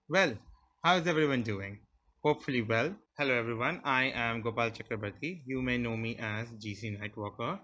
Well, how's everyone doing? Hopefully well. Hello everyone, I am Gopal Chakrabarti. You may know me as G.C.Nightwalker.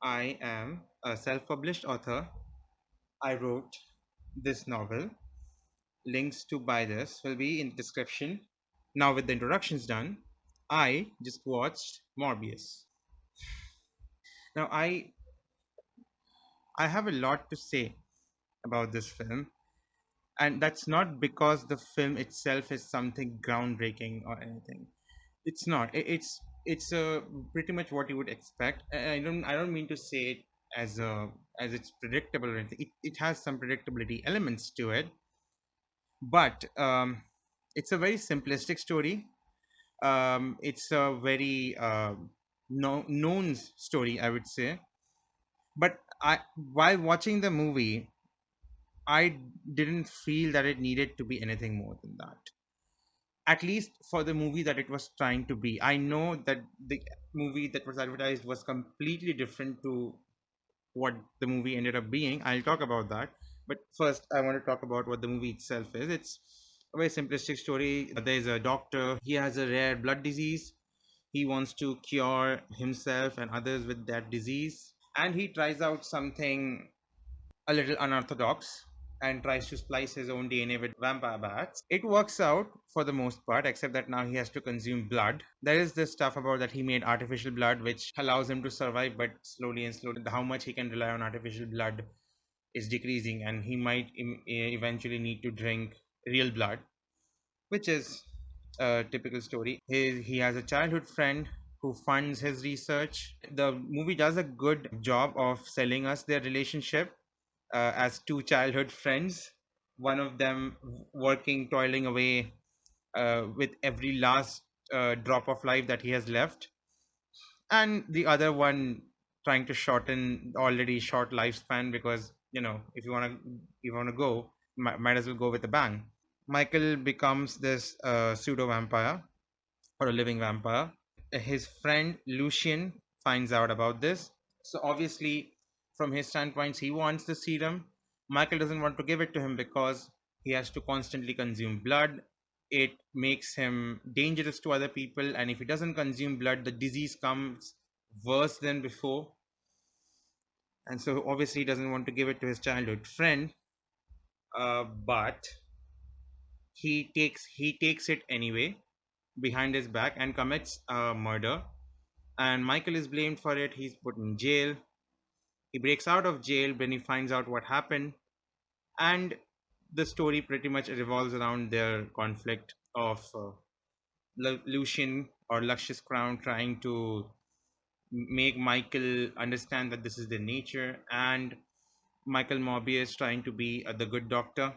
I am a self-published author. I wrote this novel. Links to buy this will be in the description. Now with the introductions done, I just watched Morbius. Now I have a lot to say about this film, and that's not because the film itself is something groundbreaking or anything. It's not. It's pretty much what you would expect. I don't mean to say it as it's predictable or anything. It has some predictability elements to it, but it's a very simplistic story. It's a very known story, I would say. But I while watching the movie, I didn't feel that it needed to be anything more than that, at least for the movie that it was trying to be. I know that the movie that was advertised was completely different to what the movie ended up being. I'll talk about that. But first, I want to talk about what the movie itself is. It's a very simplistic story. There's a doctor, he has a rare blood disease. He wants to cure himself and others with that disease. And he tries out something a little unorthodox and tries to splice his own DNA with vampire bats. It works out for the most part, except that now he has to consume blood. There is this stuff about that he made artificial blood, which allows him to survive, but slowly and slowly, how much he can rely on artificial blood is decreasing, and he might eventually need to drink real blood, which is a typical story. He has a childhood friend who funds his research. The movie does a good job of selling us their relationship as two childhood friends, one of them working, toiling away with every last drop of life that he has left, and the other one trying to shorten the already short lifespan because if you want to go, might as well go with a bang. Michael becomes this pseudo vampire or a living vampire. His friend Lucian finds out about this. So obviously, from his standpoint, he wants the serum. Michael doesn't want to give it to him because he has to constantly consume blood. It makes him dangerous to other people, and if he doesn't consume blood, the disease comes worse than before. And so obviously, he doesn't want to give it to his childhood friend. But he takes it anyway behind his back and commits a murder, and Michael is blamed for it. He's put in jail. He breaks out of jail when he finds out what happened, and the story pretty much revolves around their conflict of Lucian or Lucius Crown trying to make Michael understand that this is their nature, and Michael Morbius trying to be the good doctor.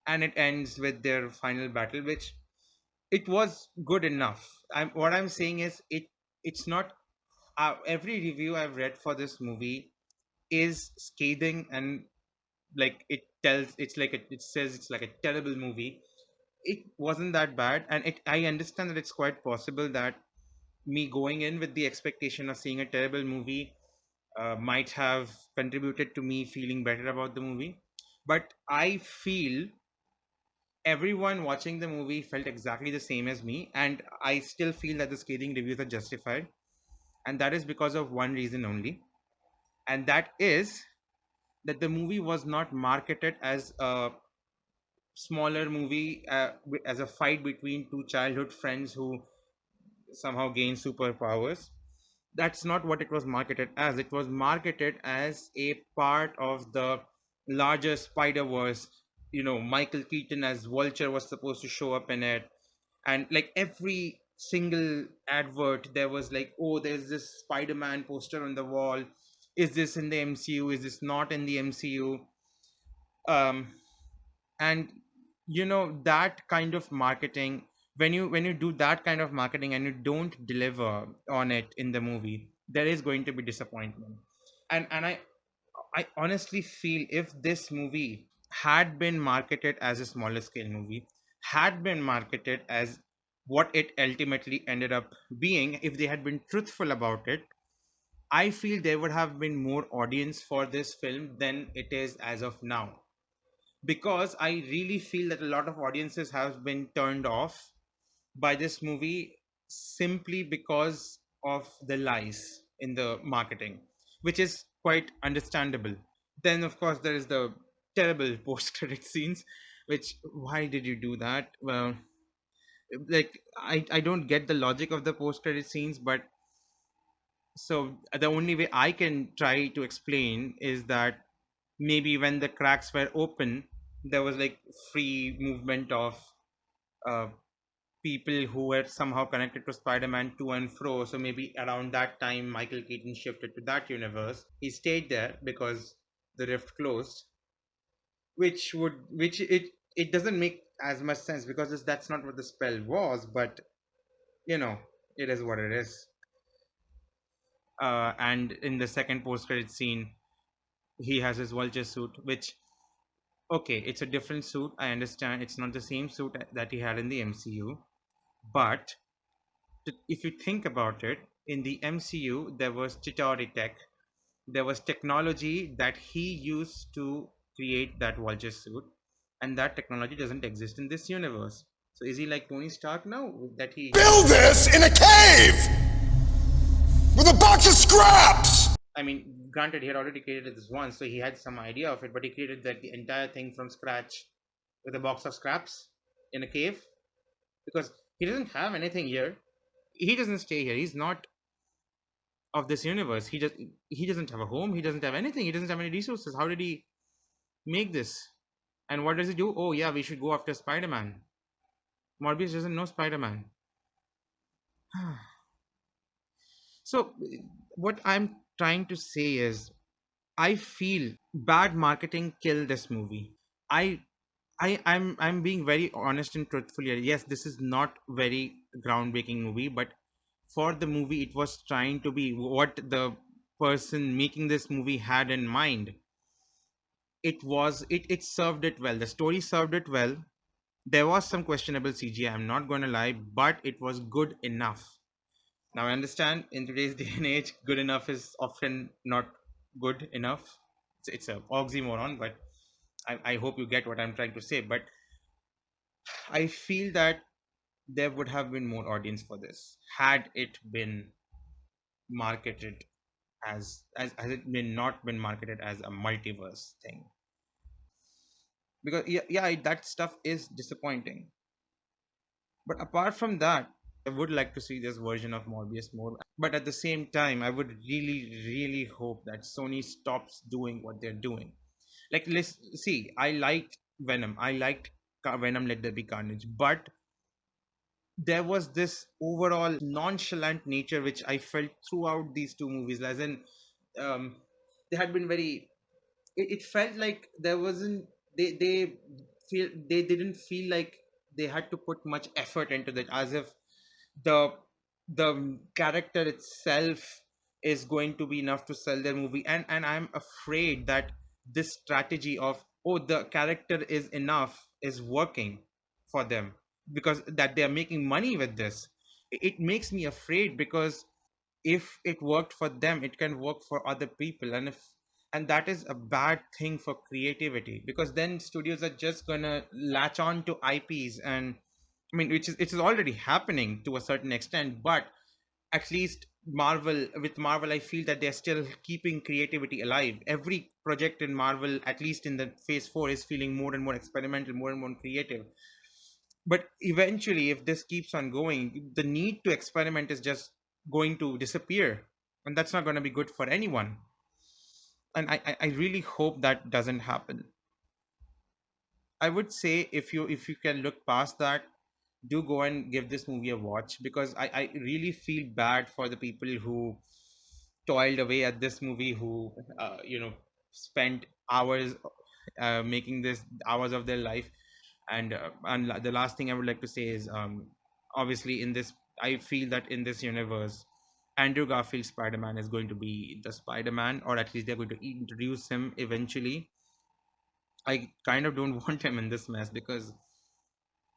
And it ends with their final battle, which it was good enough. What I'm saying is it's not every review I've read for this movie is scathing, and like it says it's like a terrible movie. It wasn't that bad, and it I understand that it's quite possible that me going in with the expectation of seeing a terrible movie might have contributed to me feeling better about the movie. But I feel everyone watching the movie felt exactly the same as me, and I still feel that the scathing reviews are justified, and that is because of one reason only, and that is that the movie was not marketed as a smaller movie, as a fight between two childhood friends who somehow gain superpowers. That's not what it was marketed as. It was marketed as a part of the larger Spider Verse. Michael Keaton as Vulture was supposed to show up in it, and like every single advert, there was like, oh, there's this Spider-Man poster on the wall. Is this in the MCU? Is this not in the MCU? um and that kind of marketing, when you do that kind of marketing and you don't deliver on it in the movie, there is going to be disappointment. And I honestly feel if this movie had been marketed as a smaller scale movie, had been marketed as what it ultimately ended up being, if they had been truthful about it, I feel there would have been more audience for this film than it is as of now. because I really feel that a lot of audiences have been turned off by this movie simply because of the lies in the marketing, which is quite understandable. Then, of course, there is the terrible post-credit scenes, which why did you do that? Well, like I don't get the logic of the post-credit scenes, but so the only way I can try to explain is that maybe when the cracks were open, there was like free movement of uh, people who were somehow connected to Spider-Man to and fro. So maybe around that time, Michael Keaton shifted to that universe. He stayed there because the rift closed, which it doesn't make as much sense because that's not what the spell was. But you know, it is what it is. And in the second post-credit scene, he has his vulture suit, which okay, it's a different suit. I understand it's not the same suit that he had in the MCU, but if you think about it, in the MCU, there was Chitauri tech, there was technology that he used to create that Vulture suit, and that technology doesn't exist in this universe. So is he like Tony Stark now? That he Build this in a cave with a box of scraps! I mean, granted, he had already created this once, so he had some idea of it, but he created that the entire thing from scratch with a box of scraps in a cave because he doesn't have anything here. He doesn't stay here. He's not of this universe. He doesn't have a home. He doesn't have anything. He doesn't have any resources. How did he make this? And what does he do? Oh yeah, we should go after Spider-Man. Morbius doesn't know Spider-Man. So what I'm trying to say is I feel bad marketing killed this movie. I I'm being very honest and truthful here. Yes, this is not very groundbreaking movie, but for the movie it was trying to be what the person making this movie had in mind. It served it well. The story served it well. There was some questionable CGI, I'm not going to lie, but it was good enough. Now I understand in today's day and age, good enough is often not good enough. It's a oxymoron, but I hope you get what I'm trying to say. But I feel that there would have been more audience for this had it been marketed as it been not been marketed as a multiverse thing. Because yeah, that stuff is disappointing. But apart from that, I would like to see this version of Morbius more. But at the same time, I would really hope that Sony stops doing what they're doing. Like, let's see, I liked Venom. I liked Venom Let There Be Carnage. But there was this overall nonchalant nature which I felt throughout these two movies. As in, um, they had been very. It felt like there wasn't. They didn't feel like they had to put much effort into that, as if the the character itself is going to be enough to sell their movie. And I'm afraid that this strategy of oh the character is enough is working for them because that they are making money with this. It makes me afraid because if it worked for them it can work for other people, and that is a bad thing for creativity because then studios are just gonna latch on to IPs. And I mean, which is it is already happening to a certain extent, but at least Marvel, I feel that they're still keeping creativity alive. Every project in Marvel, at least in the phase 4, is feeling more and more experimental, more and more creative. But eventually, if this keeps on going, the need to experiment is just going to disappear, and that's not going to be good for anyone. And I really hope that doesn't happen. I would say if you can look past that, do go and give this movie a watch because I really feel bad for the people who toiled away at this movie, who spent hours making this hours of their life. And the last thing I would like to say is obviously in this I feel that in this universe Andrew Garfield Spider-Man is going to be the Spider-Man, or at least they're going to introduce him eventually. I kind of don't want him in this mess because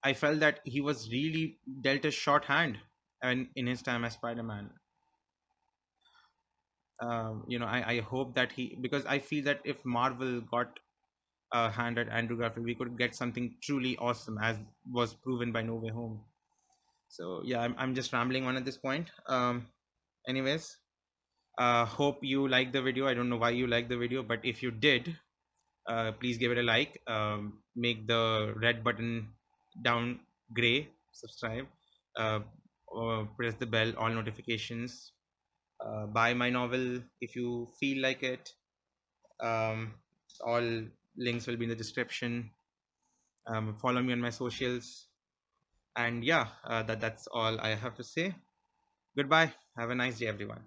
I felt that he was really dealt a short hand and in his time as Spider-Man. I hope that he, because I feel that if Marvel got hand at Andrew Garfield, we could get something truly awesome, as was proven by No Way Home. So yeah, I'm just rambling on at this point. Anyways, hope you like the video. I don't know why you like the video, but if you did, please give it a like. Make the red button down gray. Subscribe. Uh, or press the bell, all notifications. Buy my novel if you feel like it. Um, all links will be in the description. Follow me on my socials. And yeah, that's all I have to say. Goodbye. Have a nice day, everyone.